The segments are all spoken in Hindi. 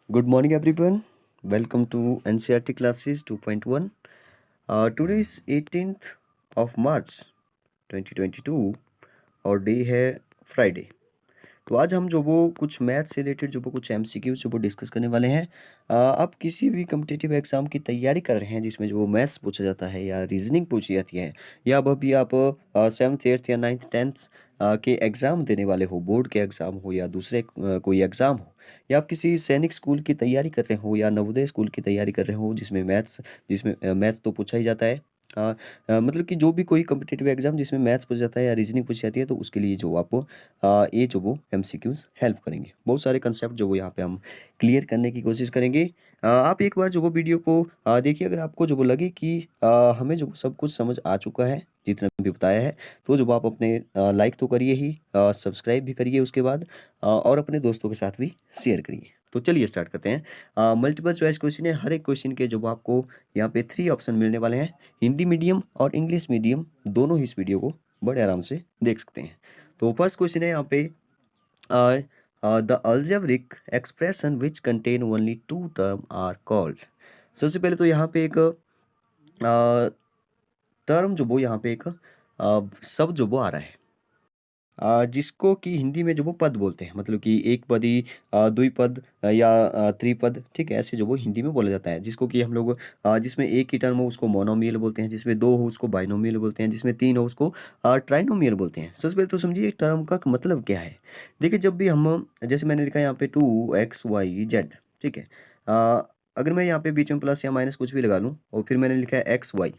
Good morning, everyone. Welcome to NCRT classes 2.1. Today is 18th of March 2022 और डे है फ्राइडे। तो आज हम जो वो कुछ मैथ से रिलेटेड जो वो कुछ एमसीक्यूज जो वो डिस्कस करने वाले हैं। आप किसी भी कम्पिटिटिव एग्जाम की तैयारी कर रहे हैं जिसमें जो वो मैथ्स पूछा जाता है या रीजनिंग पूछी जाती है, या अब अभी आप सेवन्थ एट्थ या नाइन्थ टेंथ के एग्ज़ाम देने वाले हो, बोर्ड के एग्ज़ाम हो या दूसरे कोई एग्ज़ाम हो, या आप किसी सैनिक स्कूल की तैयारी कर रहे हो या नवोदय स्कूल की तैयारी कर रहे हो जिसमें मैथ्स तो पूछा ही जाता है। अ, मतलब कि जो भी कोई कम्पिटिटिव एग्जाम जिसमें मैथ्स पूछा जाता है या रीजनिंग पूछी जाती है, तो उसके लिए जो आपको ये जो वो एमसीक्यूज हेल्प करेंगे। बहुत सारे कंसेप्ट जो वो यहाँ पे हम क्लियर करने की कोशिश करेंगे। आप एक बार जो वो वीडियो को देखिए। अगर आपको जो वो लगे कि हमें जो सब कुछ समझ आ चुका है जितना भी बताया है, तो जो आप अपने लाइक तो करिए ही, सब्सक्राइब भी करिए उसके बाद, और अपने दोस्तों के साथ भी शेयर करिए। तो चलिए स्टार्ट करते हैं। मल्टीपल चॉइस क्वेश्चन है। हर एक क्वेश्चन के जो आपको यहाँ पे 3 ऑप्शन मिलने वाले हैं। हिंदी मीडियम और इंग्लिश मीडियम दोनों ही इस वीडियो को बड़े आराम से देख सकते हैं। तो फर्स्ट क्वेश्चन है यहाँ पे, the algebraic expression which contain only two term are called. सबसे पहले तो यहाँ पे एक टर्म जो वो यहाँ पे एक शब्द जो वो आ रहा है, जिसको कि हिंदी में जो वो पद बोलते हैं, मतलब कि एक पदी, द्विपद, या त्रिपद। ठीक है, ऐसे जो वो हिंदी में बोला जाता है, जिसको कि हम लोग जिसमें एक ही टर्म हो उसको मोनोमियल बोलते हैं, जिसमें दो हो उसको बाइनोमियल बोलते हैं, जिसमें तीन हो उसको ट्राइनोमियल बोलते हैं। सबसे पहले तो समझिए टर्म का मतलब क्या है। देखिए, जब भी हम, जैसे मैंने लिखा है यहाँ पे 2 x y z, ठीक है। अगर मैं यहाँ पे बीच में प्लस या माइनस कुछ भी लगा लूँ और फिर मैंने लिखा है x y,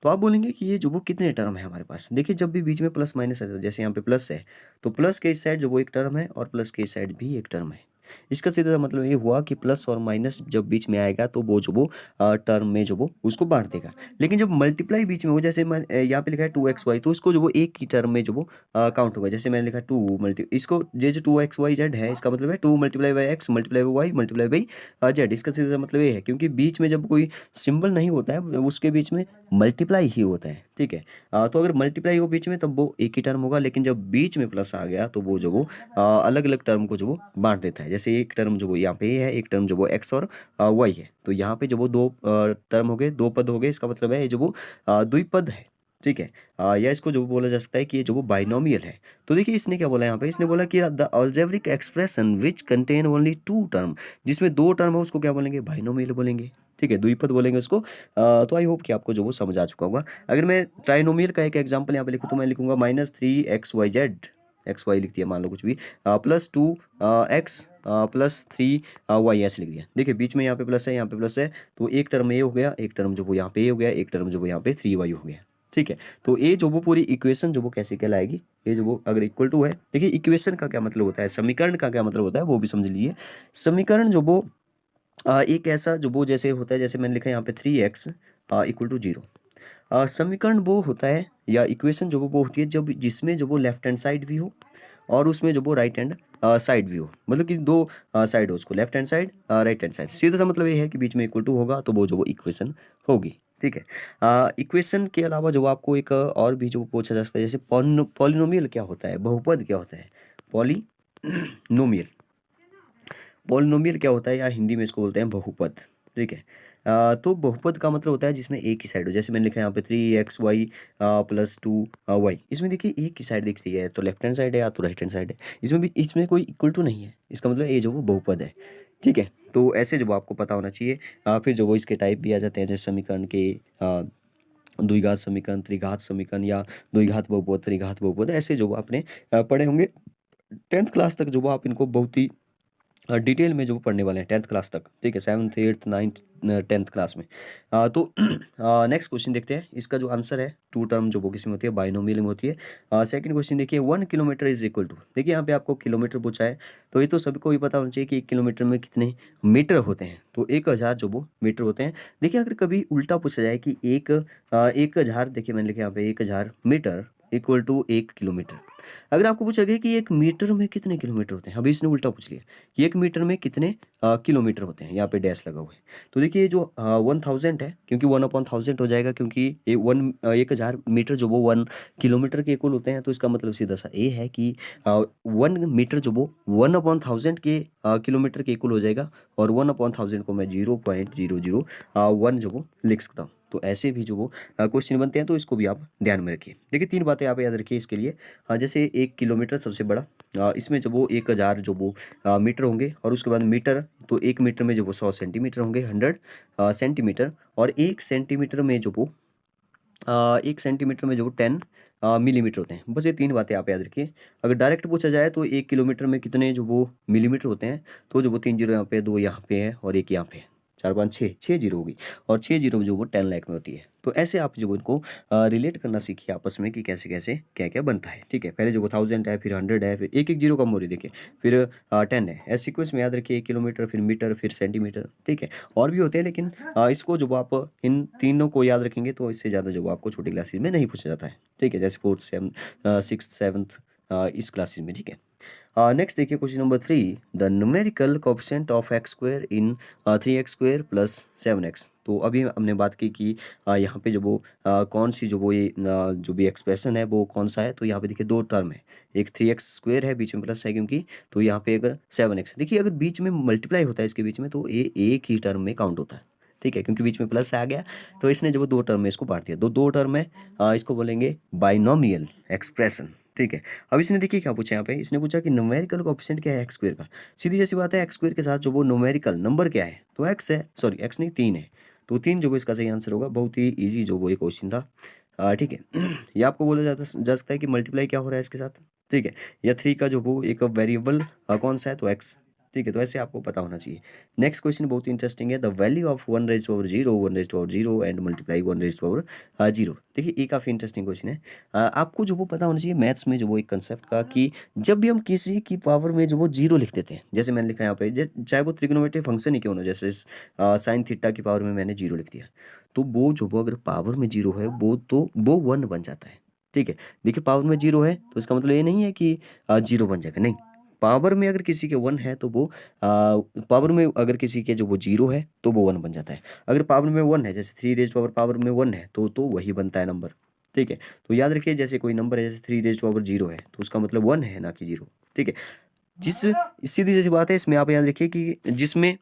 तो आप बोलेंगे कि ये जो वो कितने टर्म है हमारे पास। देखिए, जब भी बीच में प्लस माइनस आता है, जैसे यहाँ पे प्लस है, तो प्लस के इस साइड जो वो एक टर्म है और प्लस के इस साइड भी एक टर्म है। इसका सीधा सा मतलब ये हुआ कि प्लस और माइनस जब बीच में आएगा तो वो जो वो टर्म में जो वो उसको बांट देगा। लेकिन जब मल्टीप्लाई बीच में हो, जैसे मैं यहाँ पे लिखा है 2 x y, तो इसको जो वो एक ही टर्म में जो वो काउंट होगा। जैसे मैंने लिखा टू मल्टी, इसको जैसे 2 x y z है, इसका मतलब है 2 × x × y × y। इसका सीधा सा मतलब ये है, क्योंकि बीच में जब कोई सिंबल नहीं होता है उसके बीच में मल्टीप्लाई ही होता है। ठीक है। तो अगर मल्टीप्लाई हो बीच में तब वो एक ही टर्म होगा, लेकिन जब बीच में प्लस आ गया तो वो जो वो अलग अलग टर्म को जो वो बांट देता है। जैसे एक टर्म जो वो यहाँ पे है, एक टर्म जो वो एक्स और वाई है, तो यहाँ पे जो वो दो टर्म हो गए, दो पद हो गए। इसका मतलब है ये जो वो द्विपद है। ठीक है। या इसको जो बोला जा सकता है कि ये जो वो बाइनोमियल है। तो देखिए, इसने क्या बोला यहाँ पे, इसने बोला कि the algebraic expression which contain only two term, जिसमें दो टर्म है उसको क्या बोलेंगे, बाइनोमियल बोलेंगे। ठीक है, द्विपद बोलेंगे उसको। तो आई होप कि आपको जो वो समझ आ चुका होगा। अगर मैं ट्राइनोमियल का एक एग्जांपल यहाँ पे लिखूँ, तो मैं लिखूंगा -3 x y z, X Y लिख दिया मान लो कुछ भी, +2 x +3 y ऐसे लिख दिया। देखिए, बीच में यहाँ पे प्लस है, यहाँ पे प्लस है, तो एक टर्म ए हो गया, एक टर्म जो वो यहाँ पे ए हो गया, एक टर्म जो वो यहाँ पे 3y हो गया। ठीक है। तो ये जो वो पूरी इक्वेशन जो वो कैसे कहलाएगी, ये जो वो अगर इक्वल टू है, देखिए इक्वेशन का क्या मतलब होता है, समीकरण का क्या मतलब होता है वो भी समझ लीजिए। समीकरण जो वो एक ऐसा जो वो जैसे होता है, जैसे मैंने लिखा है यहाँ पे 3x = 0। समीकरण वो होता है या इक्वेशन जो वो होती है जब जिसमें जो वो लेफ्ट हैंड साइड भी हो और उसमें जो वो राइट हैंड साइड भी हो, मतलब कि दो साइड हो, उसको left hand side, right hand side. सीधा सा मतलब ये है कि बीच में इक्वल टू होगा तो वो जो वो इक्वेशन होगी। ठीक है। इक्वेशन के अलावा जो आपको एक और भी जो पूछा जा सकता है, जैसे पॉलिनोमियल क्या होता है, बहुपद क्या होता है, पॉलिनोमियल। पॉलिनोमियल क्या होता है, या हिंदी में इसको बोलते हैं बहुपद। ठीक है। तो बहुपद का मतलब होता है जिसमें एक ही साइड हो। जैसे मैंने लिखा है यहाँ पे 3 x y +2 y, इसमें देखिए एक ही साइड दिख रही है, तो लेफ्ट हैंड साइड है या तो राइट हैंड साइड है। इसमें भी, इसमें कोई इक्वल टू नहीं है, इसका मतलब ये जो वो बहुपद है। ठीक है। तो ऐसे जो आपको पता होना चाहिए। फिर जो वो इसके टाइप भी आ जाते हैं, जैसे समीकरण के द्विघात समीकरण, त्रिघात समीकरण, या द्विघात बहुपद, त्रिघात बहुपद, ऐसे जो वो आपने पढ़े होंगे 10th क्लास तक। जो वो आप इनको बहुत ही डिटेल में जो पढ़ने वाले हैं 10th क्लास तक। ठीक है, 7th 8th 9th 10th class में। तो नेक्स्ट क्वेश्चन देखते हैं। इसका जो आंसर है, टू टर्म जो वो किसमें होती है, बाइनोमियल में होती है। सेकंड क्वेश्चन देखिए, 1 किलोमीटर इज इक्वल टू, देखिए यहाँ पे आपको किलोमीटर पूछा है, तो ये तो सभी को ही पता होना चाहिए कि 1 किलोमीटर में कितने मीटर होते हैं, तो 1000 जो वो मीटर होते हैं। देखिए, अगर कभी उल्टा पूछा जाए कि 1000, देखिए मैंने लिखा यहाँ पे 1000 मीटर, इक्वल टू 1 किलोमीटर। अगर आपको पूछा गया कि 1 मीटर में कितने किलोमीटर होते हैं, अभी इसने उल्टा पूछ लिया कि 1 मीटर में कितने किलोमीटर होते हैं, यहाँ पे डैश लगा हुआ है। तो देखिए जो 1000 है, क्योंकि 1/1000 हो जाएगा, क्योंकि 1000 मीटर जो वो 1 किलोमीटर के इक्वल होते हैं, तो इसका मतलब सीधा सा ये है कि 1 मीटर जो वो 1/1000 के किलोमीटर के इक्वल हो जाएगा, और 1/1000 को मैं 0.001 जो वो लिख सकता हूँ। तो ऐसे भी जो वो क्वेश्चन बनते हैं, तो इसको भी आप ध्यान में रखिए। देखिए 3 बातें आप याद रखिए इसके लिए। जैसे 1 किलोमीटर सबसे बड़ा, इसमें जो वो 1000 जो वो मीटर होंगे, और उसके बाद मीटर, तो 1 मीटर में जो वो 100 सेंटीमीटर होंगे, 100 सेंटीमीटर, और 1 सेंटीमीटर में जो वो 1 सेंटीमीटर में जो वो 10 मिलीमीटर होते हैं। बस ये 3 बातें आप याद रखिए। अगर डायरेक्ट पूछा जाए तो 1 किलोमीटर में कितने जो वो मिलीमीटर होते हैं, तो जो वो 3 जीरो यहाँ पे, 2 यहाँ पे है, और 1 यहाँ पे है, 4 5 6, 6 जीरो होगी, और 6 जीरो जो वो 10 लाख में होती है। तो ऐसे आप जो इनको रिलेट करना सीखिए आपस में कि कैसे कैसे क्या क्या बनता है। ठीक है, पहले जो वो 1000 है, फिर 100 है, फिर एक एक जीरो कम हो रही है, देखिए, फिर 10 है, ऐसे सीक्वेंस में याद रखिए। 1 किलोमीटर, फिर मीटर, फिर सेंटीमीटर। ठीक है, और भी होते हैं, लेकिन इसको जो आप इन तीनों को याद रखेंगे, तो इससे ज़्यादा जो आपको छोटी क्लासेस में नहीं पूछा जाता है। ठीक है, जैसे 4th 7th 6th 7th इस क्लासेस में। ठीक है, नेक्स्ट देखिए question number 3, the numerical coefficient of x square in 3x² plus 7x। तो अभी हमने बात की कि यहाँ पे जो वो कौन सी जो वो ये जो भी एक्सप्रेशन है वो कौन सा है। तो यहाँ पे देखिए 2 टर्म है, एक 3x² है, बीच में प्लस है क्योंकि, तो यहाँ पे अगर 7x है, देखिए अगर बीच में मल्टीप्लाई होता है इसके बीच में, तो ये एक ही टर्म में काउंट होता है। ठीक है, क्योंकि बीच में प्लस आ गया, तो इसने जो वो 2 टर्म में इसको बांट दिया। दो टर्म है, इसको बोलेंगे बाइनोमियल एक्सप्रेशन। ठीक है, अब इसने देखिए क्या पूछा यहाँ पे, इसने पूछा कि न्यूमेरिकल कोएफिशिएंट क्या है एक्स स्क्वायर का। सीधी जैसी बात है, एक्स स्क्वायर के साथ जो वो न्यूमेरिकल नंबर क्या है, तो एक्स है, सॉरी एक्स नहीं 3 है, तो 3 जो वो इसका सही आंसर होगा। बहुत ही ईजी जो वो ये क्वेश्चन था। ठीक है, ये आपको बोला जा सकता है कि मल्टीप्लाई क्या हो रहा है इसके साथ। ठीक है, या 3 का जो वो एक वेरिएबल कौन सा है, तो एक्स। ठीक है, तो ऐसे आपको पता होना चाहिए। नेक्स्ट क्वेश्चन बहुत ही इंटरेस्टिंग है, the value of 1 raise to power 0, 1 raise to power 0 and multiply 1 raise to power 0। देखिए ये काफ़ी इंटरेस्टिंग क्वेश्चन है। आपको जो वो पता होना चाहिए मैथ्स में जो वो एक कंसेप्ट का, कि जब भी हम किसी की पावर में जो वो जीरो लिख देते हैं, जैसे मैंने लिखा है यहाँ पे, चाहे वो त्रिकोणमितीय फंक्शन ही क्यों ना, जैसे साइन थीटा की पावर में मैंने जीरो लिख दिया, तो वो जो वो अगर पावर में जीरो है, वो तो वो 1 बन जाता है। ठीक है, देखिए पावर में जीरो है, तो इसका मतलब ये नहीं है कि जीरो बन जाएगा, नहीं। पावर में अगर किसी के 1 है, तो वो पावर में अगर किसी के जो वो जीरो है, तो वो 1 बन जाता है। अगर पावर में 1 है, जैसे 3 रेज़ टू पावर पावर में 1 है, तो वही बनता है नंबर। ठीक है, तो याद रखिए, जैसे कोई नंबर है, जैसे 3 रेज़ टू पावर 0 है, तो उसका मतलब 1 है, ना कि 0। ठीक है, जिस सीधी जैसी बात है, इसमें आप याद रखिए कि जिसमें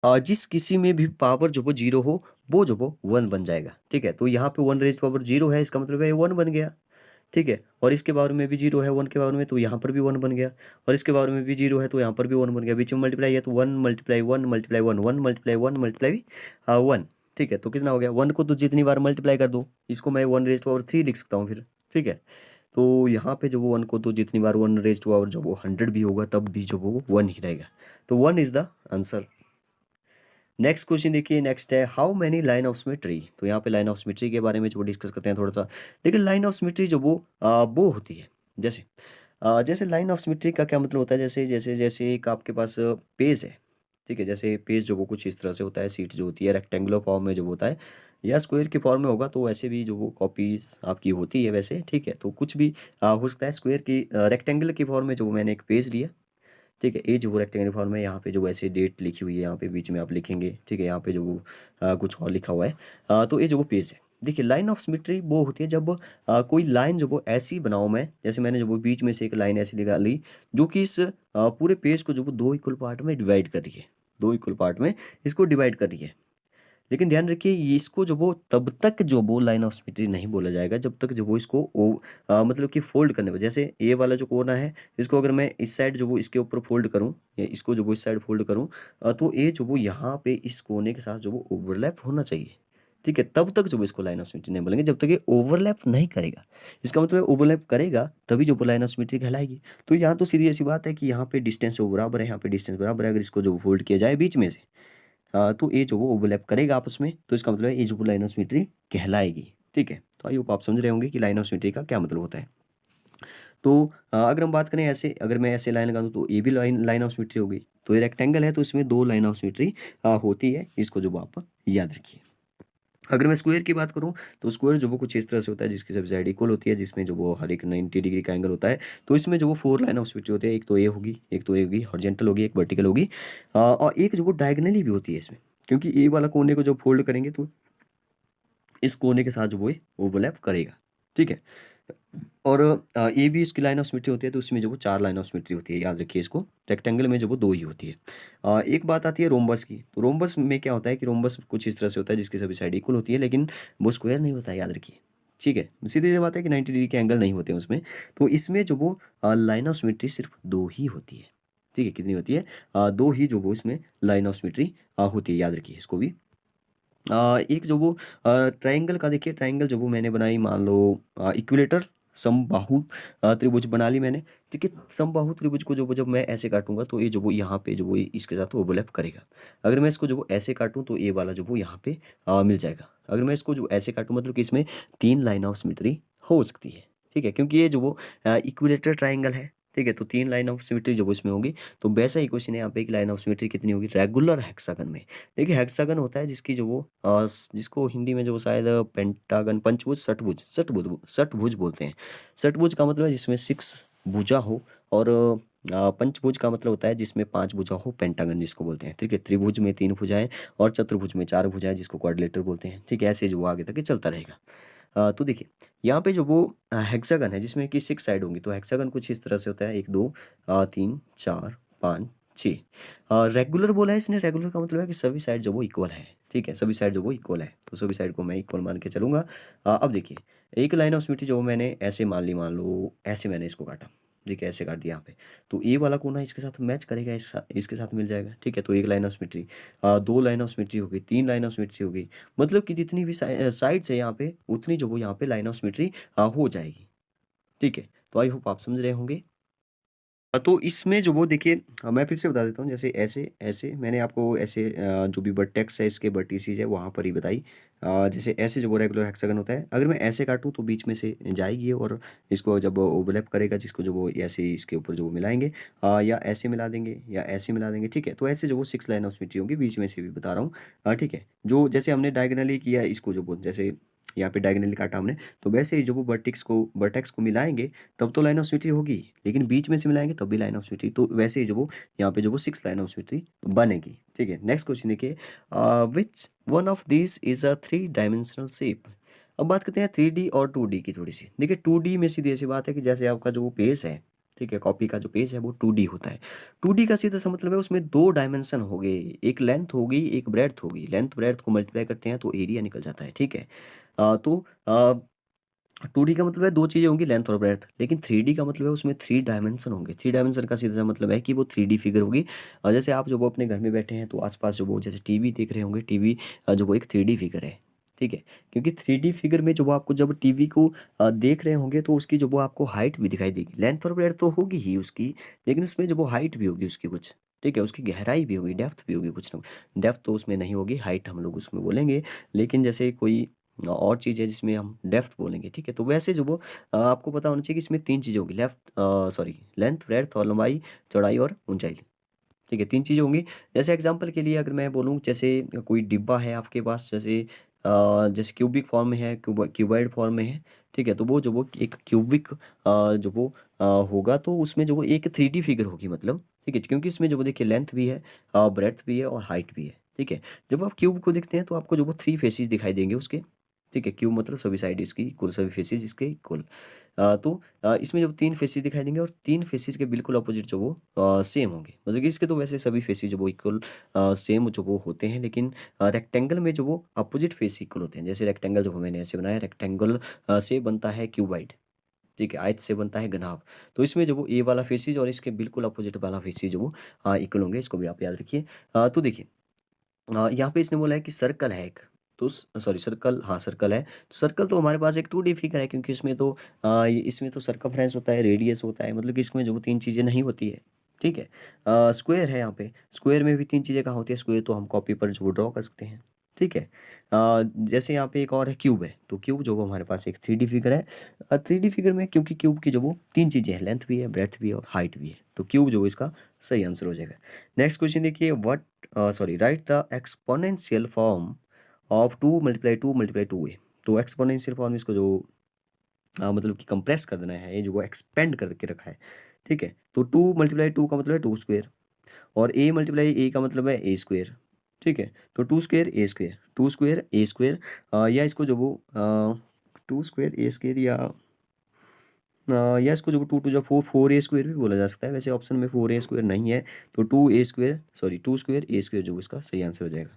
जिस किसी में भी पावर जो वो 0 हो, वो जो वो 1 बन जाएगा। ठीक है, तो यहाँ पे 1 रेज़ टू पावर 0 है, इसका मतलब है 1 बन गया। ठीक है, और इसके पावर में भी 0 है, 1 के पावर में, तो यहाँ पर भी 1 बन गया, और इसके पावर में भी 0 है, तो यहाँ पर भी 1 बन गया। बीच में मल्टीप्लाई है, तो 1 मल्टीप्लाई 1 मल्टीप्लाई 1 1 मल्टीप्लाई 1 मल्टीप्लाई 1। ठीक है, तो कितना हो गया, 1 को तो जितनी बार मल्टीप्लाई कर दो, इसको मैं 1 रेज़ टू पावर 3 लिख सकता हूँ फिर। ठीक है, तो यहाँ पे जो वो 1 को तो जितनी बार 1 रेज़ टू पावर जो वो 100 भी होगा, तब भी जो वो 1 ही रहेगा। तो 1 is the answer. Next question देखिए, नेक्स्ट है how many line of symmetry. तो यहाँ पे लाइन ऑफ सिमेट्री के बारे में जो डिस्कस करते हैं थोड़ा सा। लेकिन लाइन ऑफ सिमेट्री जो वो होती है, जैसे जैसे लाइन ऑफ सिमेट्री का क्या मतलब होता है, जैसे जैसे जैसे एक आपके पास पेज है। ठीक है, जैसे पेज जो वो कुछ इस तरह से होता है, सीट जो होती है रेक्टेंगुलर फॉर्म में जो होता है, या स्क्वायर की फॉर्म में होगा, तो वैसे भी जो वो कॉपीज आपकी होती है वैसे। ठीक है, तो कुछ भी हो सकता है। स्क्वायर की रेक्टेंगल की फॉर्म में जो मैंने एक पेज लिया। ठीक है, ये जो वो रेक्टेंगल फॉर्म है, यहाँ पे जो ऐसे डेट लिखी हुई है, यहाँ पे बीच में आप लिखेंगे। ठीक है, यहाँ पे जो वो कुछ और लिखा हुआ है। तो ये जो वो पेज है, देखिए लाइन ऑफ सिमेट्री वो होती है जब कोई लाइन जो वो ऐसी बनाऊँ मैं, जैसे मैंने जो वो बीच में से एक लाइन ऐसी निकाली, जो कि इस पूरे पेज को जो वो 2 इक्वल पार्ट में डिवाइड कर रही है। 2 इक्वल पार्ट में इसको डिवाइड कर रही है। लेकिन ध्यान रखिए, ये इसको जो वो तब तक जो वो लाइन ऑफ सिमेट्री नहीं बोला जाएगा, जब तक जो वो इसको मतलब कि फोल्ड करने पर, जैसे ये वाला जो कोना है, इसको अगर मैं इस साइड जो वो इसके ऊपर फोल्ड करूँ, या इसको जो वो इस साइड फोल्ड करूँ, तो ये जो वो यहाँ पे इस कोने के साथ जो वो ओवरलैप होना चाहिए। ठीक है, तब तक जो वो इसको लाइन ऑफ सिमेट्री नहीं बोलेंगे, जब तक ये ओवरलैप नहीं करेगा। इसका मतलब ओवरलैप करेगा तभी जो वो लाइन ऑफ सिमेट्री कहलाएगी। तो यहाँ तो सीधी ऐसी बात है कि यहाँ पे डिस्टेंस जो बराबर है, यहाँ पे डिस्टेंस बराबर है, अगर इसको जो फोल्ड किया जाए बीच में से, तो ये जो वो ओवरलैप करेगा आपस में, तो इसका मतलब है ये जो वो लाइन ऑफ सिमेट्री कहलाएगी। ठीक है, तो आई होप आप समझ रहे होंगे कि लाइन ऑफ सिमेट्री का क्या मतलब होता है। तो अगर हम बात करें ऐसे, अगर मैं ऐसे लाइन लगा दूँ, तो ये भी लाइन लाइन ऑफ सिमेट्री होगी। तो ये रेक्टेंगल है, तो इसमें 2 लाइन ऑफ सिमेट्री होती है, इसको जो वो आप याद रखिए। अगर मैं स्क्वायर की बात करूँ, तो स्क्वायर जो वो कुछ इस तरह से होता है जिसकी सभी साइड इक्वल होती है, जिसमें जो वो हर एक 90 डिग्री का एंगल होता है। तो इसमें जो वो 4 लाइन ऑफ सिमेट्री होती है, एक तो ये होगी, एक तो ये होगी, हॉरिजॉन्टल होगी, एक वर्टिकल होगी, और एक जो वो डायगोनली भी होती है इसमें। क्योंकि ए वाला कोने को जब फोल्ड करेंगे तो इस कोने के साथ जो वो ये ओवरलैप करेगा, ठीक है? और ए भी इसकी लाइन ऑफ सिमेट्री होती है, तो उसमें जो वो 4 लाइन ऑफ सिमेट्री होती है, याद रखिए इसको। रेक्टेंगल में जो वो 2 ही होती है। एक बात आती है रोम्बस की, तो रोम्बस में क्या होता है कि रोम्बस कुछ इस तरह से होता है जिसकी सभी साइड इक्वल होती है, लेकिन वो स्क्वायर नहीं होता है, याद रखिए। ठीक है? सीधी सी बात है कि 90 डिग्री के एंगल नहीं होते हैं उसमें। तो इसमें जो वो लाइन ऑफ सिमेट्री सिर्फ 2 ही होती है। ठीक है? कितनी होती है? 2 ही जो वो इसमें लाइन ऑफ सिमेट्री होती है, याद रखिए इसको भी। एक जो वो ट्रायंगल का देखिए, ट्रायंगल जो वो मैंने बनाई, मान लो इक्विलेटर समबाहु त्रिभुज बना ली मैंने। ठीक है? समबाहु त्रिभुज को जो वो जब मैं ऐसे काटूंगा तो ये जो वो यहाँ पे जो वो इसके साथ ओवरलैप करेगा। अगर मैं इसको जो वो ऐसे काटूं तो ये वाला जो वो यहाँ पे मिल जाएगा। अगर मैं इसको जो ऐसे काटूं, मतलब कि इसमें 3 लाइन ऑफ सिमेट्री हो सकती है। ठीक है? क्योंकि ये जो वो इक्विलेटर ट्राइंगल है। ठीक है? तो 3 लाइन ऑफ सिमेट्री जो वो इसमें होगी। तो वैसा ही क्वेश्चन है यहाँ पे, एक लाइन ऑफ सिमेट्री कितनी होगी रेगुलर हेक्सागन में। देखिए हेक्सागन होता है जिसकी जो वो जिसको हिंदी में जो शायद पेंटागन, पंचभुज, षटभुज, षटभुज बोलते हैं। षटभुज का मतलब है जिसमें 6 भुजा हो, और पंचभुज का मतलब होता है जिसमें 5 भुजा हो, पेंटागन जिसको बोलते हैं। ठीक है? त्रिभुज में 3 भुजाएं और चतुर्भुज में 4 भुजाएं, जिसको क्वाड्रिलेटर बोलते हैं। ठीक है? ऐसे जो वो आगे तक ये चलता रहेगा। तो देखिए यहाँ पे जो वो हेक्सागन है जिसमें कि 6 साइड होंगी, तो हेक्सागन कुछ इस तरह से होता है, 1 2 3 4 5 6। रेगुलर बोला है इसने, रेगुलर का मतलब है कि सभी साइड जो वो इक्वल है। ठीक है? सभी साइड जो वो इक्वल है, तो सभी साइड को मैं इक्वल मान के चलूंगा। अब देखिए एक लाइन ऑफ सिमेट्री जो मैंने ऐसे मान ली, मान लो ऐसे मैंने इसको काटा। ठीक है? ऐसे काट दिया यहाँ पे, तो ए वाला कोना इसके साथ मैच करेगा, इसके साथ मिल जाएगा। ठीक है? तो एक line of symmetry, 2 line of symmetry होगी, 3 लाइन ऑफ सिमेट्री होगी, मतलब कि जितनी भी साइड्स है यहाँ पे, उतनी जो वो यहाँ पे लाइन ऑफ सिमेट्री हो जाएगी। ठीक है? तो आई होप आप समझ रहे होंगे। तो इसमें जो वो देखिए, मैं फिर से बता देता हूँ, जैसे ऐसे ऐसे मैंने आपको ऐसे जो भी वर्टेक्स है इसके वर्टिसेस है वहाँ पर ही बताई। जैसे ऐसे जो वो रेगुलर हेक्सागन होता है, अगर मैं ऐसे काटूँ तो बीच में से जाएगी और इसको जब ओवरलैप करेगा, जिसको जो वो ऐसे इसके ऊपर जो वो मिलाएंगे, या ऐसे मिला देंगे या ऐसे मिला देंगे। ठीक है? तो ऐसे जो वो 6 लाइन ऑफ सिमेट्री होंगी, बीच में से भी बता रहा हूँ। ठीक है? जो जैसे हमने डायगोनली किया इसको, जो वो जैसे यहाँ पे डायगोनली काटा हमने, तो वैसे ही जो वो वर्टेक्स को मिलाएंगे तब तो लाइन ऑफ सिमेट्री होगी, लेकिन बीच में से मिलाएंगे तब भी लाइन ऑफ सिमेट्री। तो वैसे ही जो वो यहाँ पे जो वो 6 लाइन ऑफ सिमेट्री बनेगी। ठीक है? नेक्स्ट क्वेश्चन देखिए, which one of this is a 3 dimensional shape. अब बात करते हैं 3D और 2D की थोड़ी सी। देखिए 2D में सीधी ऐसी बात है कि जैसे आपका जो वो पेज है, ठीक है, कॉपी का जो पेज है वो 2D होता है। 2D का सीधा सा मतलब है उसमें 2 डायमेंशन हो गए, एक लेंथ होगी एक ब्रेड्थ होगी, लेंथ ब्रेड्थ को मल्टीप्लाई करते हैं तो एरिया निकल जाता है। ठीक है? तो 2D का मतलब है 2 चीज़ें होंगी, लेंथ और ब्रेड्थ, लेकिन 3D का मतलब है उसमें 3 डायमेंशन होंगे। 3 डायमेंशन का सीधा सा मतलब है कि वो 3D फिगर होगी। और जैसे आप जो वो अपने घर में बैठे हैं तो आसपास जो वो जैसे टीवी देख रहे होंगे, टीवी जो वो एक 3D फिगर है। ठीक है? क्योंकि 3D फिगर में जो वो आपको जब टीवी को देख रहे होंगे तो उसकी जो वो आपको हाइट भी दिखाई देगी। लेंथ और ब्रेड्थ तो होगी ही उसकी, लेकिन उसमें जो वो हाइट भी होगी उसकी कुछ। ठीक है? उसकी गहराई भी होगी, डेप्थ भी होगी कुछ ना। डेप्थ तो उसमें नहीं होगी, हाइट हम लोग उसमें बोलेंगे। लेकिन जैसे कोई और चीज़ है जिसमें हम डेप्थ बोलेंगे। ठीक है? तो वैसे जो वो आपको पता होना चाहिए कि इसमें 3 चीज़ें होंगी, लेंथ, ब्रेड्थ और लंबाई, चौड़ाई और ऊंचाई। ठीक है? 3 चीज़ें होंगी। जैसे एग्जांपल के लिए अगर मैं बोलूँ, जैसे कोई डिब्बा है आपके पास, जैसे जैसे क्यूबिक फॉर्म में है, क्यूबॉइड फॉर्म में है। ठीक है? तो वो जो वो एक क्यूबिक जो वो होगा, तो उसमें जो वो एक 3D फिगर होगी, मतलब। ठीक है? क्योंकि इसमें जो वो देखिए लेंथ भी है, ब्रेड्थ भी है और हाइट भी है। ठीक है? जब आप क्यूब को देखते हैं तो आपको जो वो 3 फेसेस दिखाई देंगे उसके। ठीक है? क्यूब मतलब सभी साइड इसकी इक्वल, सभी फेसेस इसके इक्वल। तो इसमें जब 3 फेसेस दिखाई देंगे और 3 फेसेस के बिल्कुल अपोजिट जो वो सेम होंगे, मतलब कि इसके तो वैसे सभी फेसेस जो वो इक्वल सेम जो वो होते हैं, लेकिन रेक्टेंगल में जो वो अपोजिट फेस इक्वल होते हैं। जैसे रेक्टेंगल जो मैंने ऐसे बनाया, रेक्टेंगल से बनता है क्यूबाइड। ठीक है? आयत से बनता है घनाभ। तो इसमें जो वो ए वाला फेसेस और इसके बिल्कुल अपोजिट वाला फेसेस जो वो इक्वल होंगे, इसको भी आप याद रखिए। तो देखिए यहाँ पे इसने बोला है कि सर्कल है एक, तो सॉरी सर्कल, हाँ सर्कल है। तो सर्कल तो हमारे पास एक 2D फिगर है, क्योंकि इसमें तो इसमें तो सर्कमफ्रेंस होता है, रेडियस होता है, मतलब कि इसमें जो 3 चीज़ें नहीं होती है। ठीक है? स्क्वायर है यहाँ पे, स्क्वायर में भी 3 चीज़ें कहाँ होती है, स्क्वायर तो हम कॉपी पर जो ड्रॉ कर सकते हैं। ठीक है? जैसे यहाँ पे एक और है क्यूब है, तो क्यूब जो वो हमारे पास एक 3D फिगर है। 3D फिगर में क्योंकि क्यूब की जो वो 3 चीज़ें हैं, लेंथ भी है, ब्रेड्थ भी है और हाइट भी है, तो क्यूब जो इसका सही आंसर हो जाएगा। नेक्स्ट क्वेश्चन देखिए, what right the exponential form of 2 × 2 × 2a। तो एक्सपोनेंशियल फॉर्म इसको जो मतलब कि कंप्रेस कर देना है, ये जो वो एक्सपेंड करके रखा है, ठीक है। तो 2 × 2 का मतलब है 2 स्क्वेयर, और a × a का मतलब है a स्क्वेयर, ठीक है। तो 2 square a square, 2 square a square, या इसको जो वो 2 स्क्वेयर a स्क्वेयर, या इसको जो 2 × 2 = 4 4a स्क्वेयर भी बोला जा सकता है। वैसे ऑप्शन में 4a स्क्वेयर नहीं है, तो 2 स्क्वेयर a स्क्वेयर जो इसका सही आंसर हो जाएगा,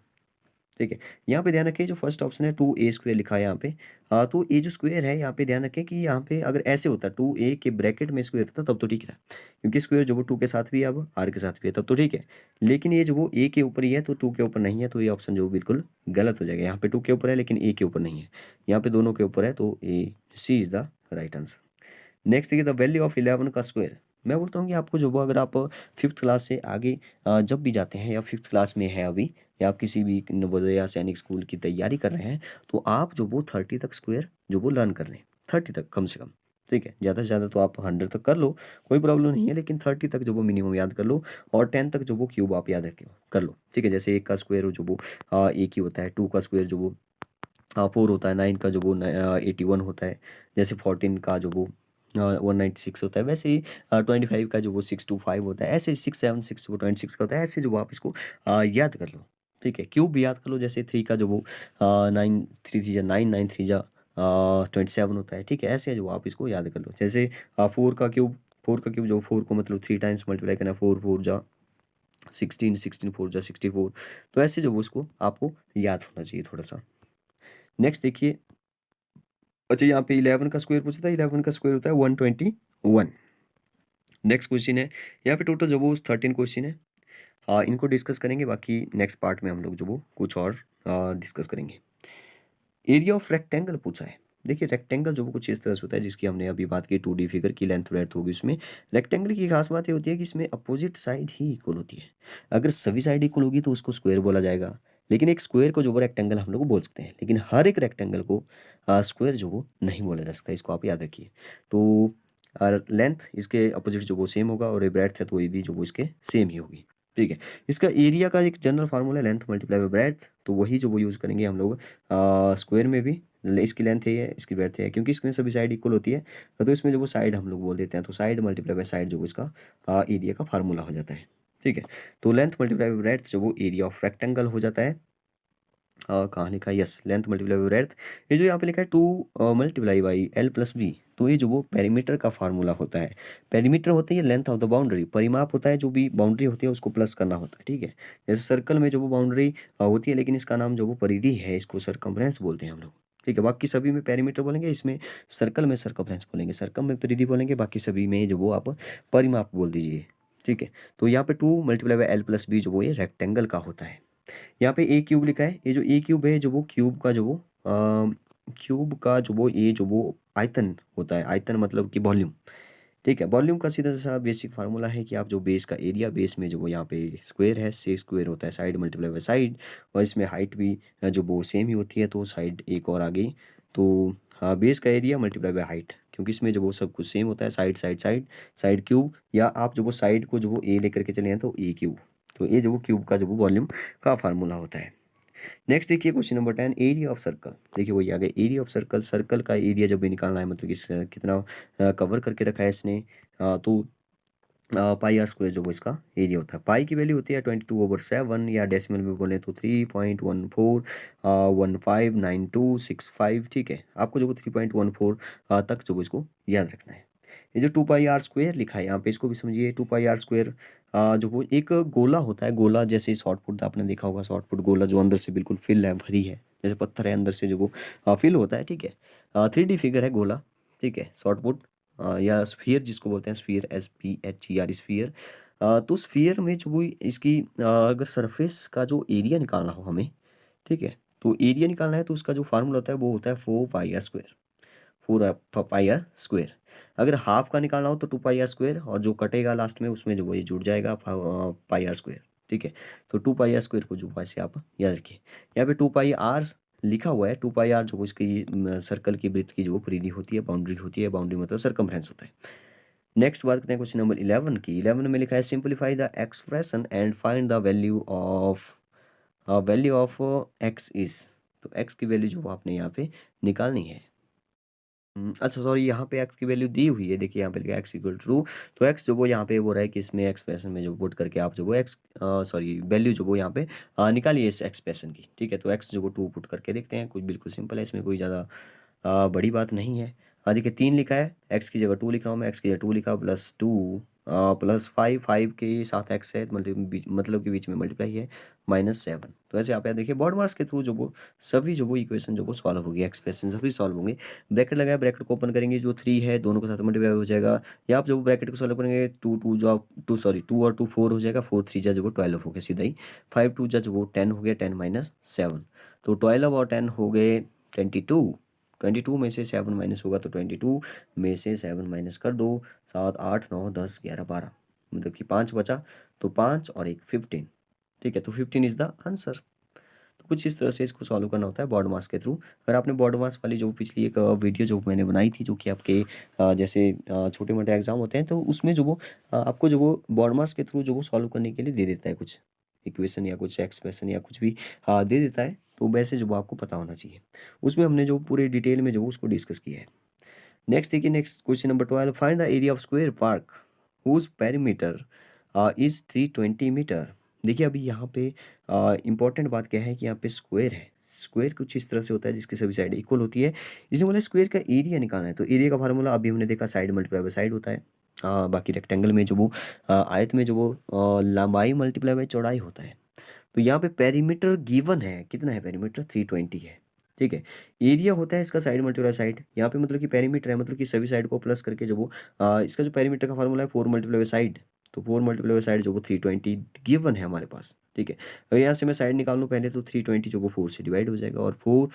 ठीक है। यहाँ पे ध्यान रखें जो फर्स्ट ऑप्शन है 2a स्क्वेयर लिखा है यहाँ पे, तो ये जो स्क्वेयर है यहाँ पे ध्यान रखें कि यहाँ पे अगर ऐसे होता 2a के ब्रैकेट में स्क्वेयर होता तब तो ठीक है, क्योंकि स्क्वेयर जो वो 2 के साथ भी है, अब r के साथ भी है, तब तो ठीक है। लेकिन ये जो वो a के ऊपर ही है तो 2 के ऊपर नहीं है, तो ये ऑप्शन जो बिल्कुल गलत हो जाएगा। यहाँ पे 2 के ऊपर है लेकिन a के ऊपर नहीं है, यहाँ पे दोनों के ऊपर है, तो C is the right answer. Next देखिए द वैल्यू ऑफ 11 का स्क्वायर। मैं बोलता हूँ कि आपको जो वो अगर आप फिफ्थ क्लास से आगे जब भी जाते हैं, या फिफ्थ क्लास में है अभी, या आप किसी भी नवोदय या सैनिक स्कूल की तैयारी कर रहे हैं, तो आप जो वो 30 तक स्क्वायर जो वो लर्न कर लें, 30 तक कम से कम, ठीक है। ज़्यादा से ज़्यादा तो आप 100 तक कर लो, कोई प्रॉब्लम नहीं है, लेकिन 30 तक जो वो मिनिमम याद कर लो, और 10 तक जो वो क्यूब आप याद रखे कर लो, ठीक है। जैसे 1 का स्क्वायर जो वो एक ही होता है, 2 का स्क्वायर जो वो 4 होता है, 9 का जो वो 81 होता है, जैसे 14 का जो वो 196 होता है, वैसे ही 25 का जो वो 625 होता है, ऐसे 676 वो 26 का होता है, ऐसे जो वो आप इसको याद कर लो, ठीक है। क्यूब भी याद कर लो, जैसे 3 का जो वो 9 3 3 9 9 3 27 होता है, ठीक है। ऐसे जो आप इसको याद कर लो, जैसे 4 का क्यूब जो 4 को मतलब 3 टाइम्स मल्टीप्लाई करना, 4 4 जा 16 16 4 जा 64, तो ऐसे जो वो उसको आपको याद होना चाहिए थोड़ा सा। नेक्स्ट देखिए, अच्छा यहाँ पे 11 का स्क्वायर पूछा था, 11 का स्क्वायर होता है 121। नेक्स्ट क्वेश्चन है, यहाँ पे टोटल जो वो 13 क्वेश्चन है, हाँ इनको डिस्कस करेंगे, बाकी नेक्स्ट पार्ट में हम लोग जो वो कुछ और डिस्कस करेंगे। एरिया ऑफ रेक्टेंगल पूछा है। देखिए रेक्टेंगल जो वो कुछ इस तरह से होता है, जिसकी हमने अभी बात की 2D फिगर की लेंथ ब्रेड्थ होगी उसमें। रेक्टेंगल की खास बात ये होती है कि इसमें अपोजिट साइड ही इक्वल होती है। अगर सभी साइड इक्वल होगी तो उसको स्क्वायर बोला जाएगा, लेकिन एक स्क्वायर को जो वो रेक्टेंगल हम लोग बोल सकते हैं, लेकिन हर एक रेक्टेंगल को स्क्वायर जो वो नहीं बोला जा सकता, इसको आप याद रखिए। तो लेंथ इसके अपोजिट जो वो सेम होगा, और ये ब्रेड्थ है तो ये भी जो वो इसके सेम ही होगी, ठीक है। इसका एरिया का एक जनरल फार्मूला है लेंथ मल्टीप्लाई बाय ब्रेड्थ, तो वही जो वो यूज़ करेंगे हम लोग स्क्वायर में भी। इसकी लेंथ है, इसकी ब्रेड्थ है, क्योंकि इसमें सभी साइड इक्वल होती है, तो इसमें जो वो साइड हम लोग बोल देते हैं, तो साइड मल्टीप्लाई बाय साइड जो वो इसका एरिया का फार्मूला हो जाता है, ठीक है। तो लेंथ मल्टीप्लाई बाय ब्रेड्थ जो वो एरिया ऑफ रेक्टेंगल हो जाता है। कहाँ लिखा है, yes, length multiply by breadth. ये जो यहाँ पे लिखा है 2 × L + B, तो ये जो वो पेरीमीटर का फार्मूला होता है। पेरीमीटर होता है ये लेंथ ऑफ द बाउंड्री, परिमाप होता है, जो भी बाउंड्री होती है उसको प्लस करना होता है, ठीक है। जैसे सर्कल में जो वो बाउंड्री होती है, लेकिन इसका नाम जो वो परिधि है, इसको सरकमफ्रेंस बोलते हैं हम लोग, ठीक है। बाकी सभी में पेरीमीटर बोलेंगे, इसमें सर्कल में सरकमफ्रेंस बोलेंगे, सर्कल में परिधि बोलेंगे, बाकी सभी में जो वो आप परिमाप बोल दीजिए, ठीक है। तो यहाँ पे 2 × L + B जो वो ये रेक्टेंगल का होता है। यहाँ पे ए क्यूब लिखा है, ये जो ए क्यूब है जो वो क्यूब का जो वो क्यूब का जो वो ये जो वो आयतन होता है, आयतन मतलब कि वॉल्यूम, ठीक है। वॉल्यूम का सीधा सा बेसिक फार्मूला है कि आप जो बेस का एरिया, बेस में जो वो यहाँ पे स्क्वायर है, से स्क्वायर होता है साइड मल्टीप्लाई बाय साइड, और इसमें हाइट भी जो वो सेम ही होती है, तो साइड एक और आ गई, तो हाँ बेस का एरिया मल्टीप्लाई बाय हाइट, क्योंकि इसमें जो वो सब कुछ सेम होता है, side side side side cube, या आप जो वो साइड को जो वो ए लेकर के चले हैं तो ए क्यूब, तो ये जो वो क्यूब का जो वो वॉल्यूम का फार्मूला होता है। नेक्स्ट देखिए question number 10, area of circle. देखिए वही आ गया, एरिया ऑफ सर्कल। सर्कल का एरिया जब भी निकालना है, मतलब कि कितना कवर करके रखा है इसने, तो पाई आर स्क्वायर जो वो इसका एरिया होता है। पाई की वैल्यू होती है 22/7, या डेसिमल में बोले तो 3.14159265, ठीक है। आपको जो वो 3.14 तक जो वो इसको याद रखना है। ये जो 2 πr² लिखा है यहाँ पे, इसको भी समझिए। 2 πr² जो वो एक गोला होता है, गोला जैसे शॉर्ट पुट आपने देखा होगा, शॉर्ट पुट गोला जो अंदर से बिल्कुल फिल है, भरी है, जैसे पत्थर है अंदर से जो वो फिल होता है, ठीक है। 3D फिगर है गोला, ठीक है, शॉर्ट पुट या स्फीयर जिसको बोलते हैं, स्फीयर, SPHER, स्फीयर। तो स्फीयर में जो वो इसकी अगर सरफेस का जो एरिया निकालना हो हमें, ठीक है, तो एरिया निकालना है तो उसका जो फार्मूला होता है वो होता है 4 πr², 4 πr²। अगर हाफ का निकालना हो तो 2 πr², और जो कटेगा लास्ट में उसमें जो वो ये जुड़ जाएगा πr², ठीक है। तो 2 πr² को जो वैसे आप याद रखिए। यहाँ पे 2 πr लिखा हुआ है, 2 πr जो इसकी सर्कल की वृत्त की जो वो परिधि होती है, बाउंड्री होती है, बाउंड्री मतलब सरकमफ्रेंस होता है। नेक्स्ट बात करते हैं क्वेश्चन नंबर 11 की। 11 में लिखा है simplify the expression and find the value of x is, तो x की वैल्यू जो वो आपने यहाँ पे निकालनी है। अच्छा सॉरी, यहाँ पे x की वैल्यू दी हुई है, देखिए यहाँ पे लिखा है x इक्वल टू 2। तो x जो वो यहाँ पे वो रहा है कि इसमें एक्सप्रेशन में जो पुट करके आप जो वो x सॉरी वैल्यू जो वो यहाँ पे निकालिए इस एक्सप्रेशन की, ठीक है। तो x जो वो 2 पुट करके देखते हैं, कुछ बिल्कुल सिंपल है, इसमें कोई ज़्यादा बड़ी बात नहीं है। देखिए 3 लिखा है, x की जगह 2 लिख रहा हूँ मैं, x की जगह 2 लिखा प्लस 2 प्लस 5, 5 के साथ x है, मतलब कि बीच में मल्टीप्लाई है, -7। तो ऐसे आप यहाँ देखिए बॉड मास के थ्रू जो वो सभी जो वो इक्वेशन जो वो सॉल्व होगी, एक्सप्रेशन सभी सॉल्व होंगे। ब्रैकेट लगाया, ब्रैकेट को ओपन करेंगे, जो 3 है दोनों के साथ मल्टीप्लाई हो जाएगा। या आप जब ब्रैकेट को सॉल्व करेंगे, 2 2 जो आप 2 सॉरी 2 और 2 4 हो जाएगा, 4 3 जा जो वो 12 हो गया सीधा ही, 5 2 जा जो वो 10 हो गया, 10 -7। तो 12 और 10 हो गए 22। 22 में से 7 माइनस होगा तो 22 में से 7 माइनस कर दो, 7 8 9 10 11 12, मतलब कि 5 बचा, तो 5 और 1 15, ठीक है। तो 15 इज द आंसर। तो कुछ इस तरह से इसको सॉल्व करना होता है बॉड मास के थ्रू। अगर आपने बॉड मास वाली जो पिछली एक वीडियो जो मैंने बनाई थी, जो कि आपके जैसे छोटे मोटे एग्जाम होते हैं, तो उसमें जो वो आपको जो वो बॉड मास के थ्रू जो वो सॉल्व करने के लिए दे देता है कुछ इक्वेशन या कुछ एक्सप्रेशन या कुछ भी दे देता है, तो वैसे जो वो आपको पता होना चाहिए। उसमें हमने जो पूरे डिटेल में जो वो उसको डिस्कस किया है। नेक्स्ट देखिए, next question number 12, find the area of square park whose perimeter is 320 metre. देखिए अभी यहाँ पे इंपॉर्टेंट बात क्या है कि यहाँ पे स्क्वायर है। स्क्वायर कुछ इस तरह से होता है जिसकी सभी साइड इक्वल होती है। इसमें बोला स्क्वायर का एरिया निकालना है, तो एरिया का फार्मूला अभी हमने देखा, साइड मल्टीप्लाई बाय साइड होता है। बाकी रेक्टेंगल में जो वो आयत में जो वो लंबाई मल्टीप्लाई बाय चौड़ाई होता है। तो यहाँ पे पेरीमीटर गिवन है, कितना है पेरीमीटर, 320 है, ठीक है। एरिया होता है इसका साइड मल्टीप्लाई साइड, यहाँ पे मतलब कि पेरीमीटर है, मतलब कि सभी साइड को प्लस करके जो वो इसका जो पेरीमीटर का फार्मूला है 4 मल्टीप्लाई बाय साइड, तो 4 मल्टीप्लाई बाय साइड जो वो 320 गिवन है हमारे पास, ठीक है। अगर यहाँ से मैं साइड निकाल लूँ पहले, तो 320 जो वो 4 से डिवाइड हो जाएगा, और 4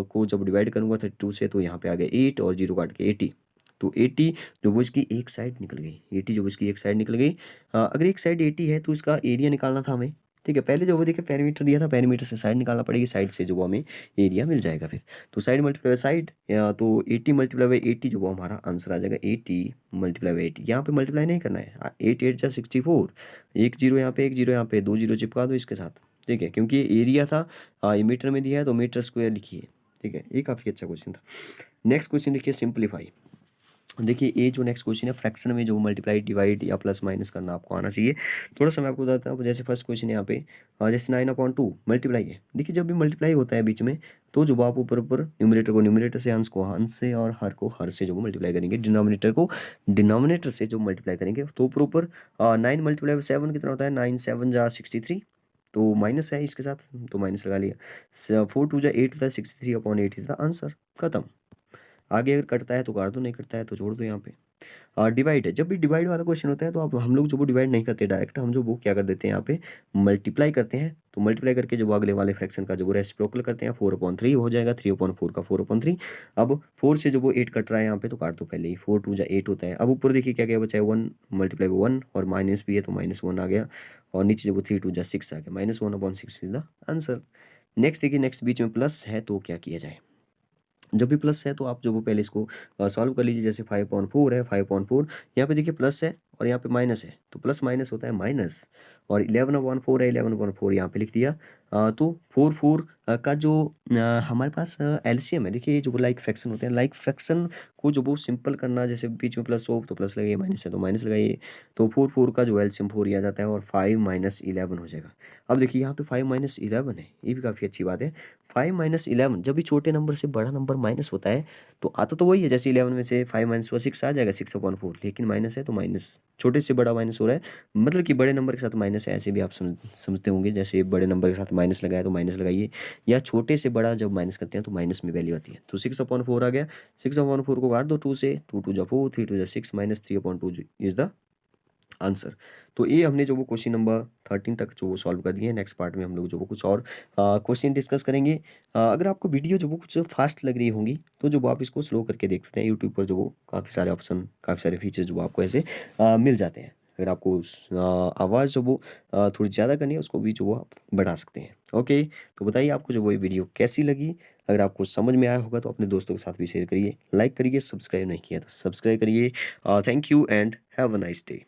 को जब डिवाइड करूँगा 32 से, तो यहाँ पे आ गया 8 और 0 काट के 80। तो 80 जो वो इसकी एक साइड निकल गई, 80 जो वो इसकी एक साइड निकल गई। अगर एक साइड 80 है तो इसका एरिया निकालना था हमें, ठीक है। पहले जो वो देखिए पैरामीटर दिया था, पैरामीटर से साइड निकालना पड़ेगी, साइड से जो वो हमें एरिया मिल जाएगा फिर। तो साइड मल्टीप्लाई बाय साइड, तो 80 मल्टीप्लाई बाय 80 जो वो हमारा आंसर आ जाएगा, 80 मल्टीप्लाई बाय 80। यहाँ पे मल्टीप्लाई नहीं करना है, 8 8 जा 64, एक जीरो यहाँ पे, एक जीरो यहाँ पे, दो जीरो चिपका दो इसके साथ, ठीक है। क्योंकि ये एरिया था, ये मीटर में दिया है, तो मीटर स्क्वायर लिखिए, ठीक है। ये काफ़ी अच्छा क्वेश्चन था। नेक्स्ट क्वेश्चन देखिए, सिंप्लीफाई। देखिए ये जो नेक्स्ट क्वेश्चन है, फ्रैक्शन में जो मल्टीप्लाई डिवाइड या प्लस माइनस करना आपको आना चाहिए। थोड़ा सा मैं आपको बताता हूँ, जैसे फर्स्ट क्वेश्चन यहाँ पे जैसे 9/2 मल्टीप्लाई है। देखिए जब भी मल्टीप्लाई होता है बीच में, तो जो आप ऊपर ऊपर न्यूमरेटर को न्यूमरेटर से, अंश को अंश से, और हर को हर से जो मल्टीप्लाई करेंगे, डिनोमिनेटर को डिनोमिनेटर से जो मल्टीप्लाई करेंगे, तो ऊपर ऊपर 9 मल्टीप्लाई बाय 7 कितना होता है, 9 7 जा 63, तो माइनस है इसके साथ, तो माइनस लगा लिया। 4 2 जा 8 होता है, 63/8 इज द आंसर, खत्म। आगे अगर कटता है तो काट दो, नहीं कटता है तो छोड़ दो यहाँ पे। डिवाइड है, जब भी डिवाइड वाला क्वेश्चन होता है, तो आप हम लोग जो वो डिवाइड नहीं करते डायरेक्ट, हम जो वो क्या कर देते हैं यहाँ पे, मल्टीप्लाई करते हैं। तो मल्टीप्लाई करके जो वो अगले वाले फ्रैक्शन का जो वो रेसिप्रोकल करते हैं, 4/3 हो जाएगा, 3/4 का 4/3। अब 4 से जो वो 8 कट रहा है यहाँ पे, तो काट दो पहले ही, 4 2 जा 8 होता है। अब ऊपर देखिए क्या क्या बचा है, 1 मल्टीप्लाई बाय 1, और माइनस भी है तो -1 आ गया, और नीचे जो वो 3 2 जा 6 आ गया, -1/6 इज द आंसर। नेक्स्ट देखिए, नेक्स्ट बीच में प्लस है तो क्या किया जाए। जब भी प्लस है तो आप जो वो पहले इसको सॉल्व कर लीजिए। जैसे 5/4 है, 5/4 यहाँ पे देखिए प्लस है और यहाँ पे माइनस है, तो प्लस माइनस होता है माइनस। और 11/4 है, 11/4 यहाँ पे लिख दिया। तो 4 4 का जो हमारे पास एलसीएम है, देखिए ये जो लाइक फ्रैक्शन होते हैं, लाइक फ्रैक्शन को जो वो सिंपल करना, जैसे बीच में प्लस हो तो प्लस लगाइए, माइनस है तो माइनस लगाइए। तो 4 4 का जो एलसीएम 4 ही आ जाता है, और 5 -11 हो जाएगा। अब देखिए यहाँ पे 5 -11 है, ये भी काफ़ी अच्छी बात है। 5 -11 जब भी छोटे नंबर से बड़ा नंबर माइनस होता है, तो आता तो वही है, जैसे 11 में से 5 माइनस हुआ 6 आ जाएगा, 6/4, लेकिन माइनस है तो माइनस, छोटे से बड़ा माइनस हो रहा है, मतलब कि बड़े नंबर के साथ माइनस है, ऐसे भी आप समझते होंगे। जैसे बड़े नंबर के साथ माइनस लगाया तो माइनस लगाइए, या छोटे से बड़ा जब माइनस करते हैं तो माइनस में वैल्यू आती है। तो 6/4 आ गया, 6/4 को काट दो 2 से, 2 2 जा 4, 3 2 जा 6, -3/2 इज द आंसर। तो ये हमने जो वो क्वेश्चन नंबर 13 तक जो वो सॉल्व कर दिए हैं। नेक्स्ट पार्ट में हम लोग जो वो कुछ और क्वेश्चन डिस्कस करेंगे। अगर आपको वीडियो जो वो कुछ फास्ट लग रही होंगी, तो जो वो आप इसको स्लो करके देख सकते हैं। यूट्यूब पर जो वो काफ़ी सारे ऑप्शन, काफ़ी सारे फीचर्स जो वो आपको ऐसे मिल जाते हैं। अगर आपको आवाज़ जो वो थोड़ी ज़्यादा करनी है, उसको भी जो वो आप बढ़ा सकते हैं। ओके, तो बताइए आपको जो वो ये वीडियो कैसी लगी। अगर आपको समझ में आया होगा तो अपने दोस्तों के साथ भी शेयर करिए, लाइक करिए, सब्सक्राइब नहीं किया तो सब्सक्राइब करिए। Thank you and have a nice day.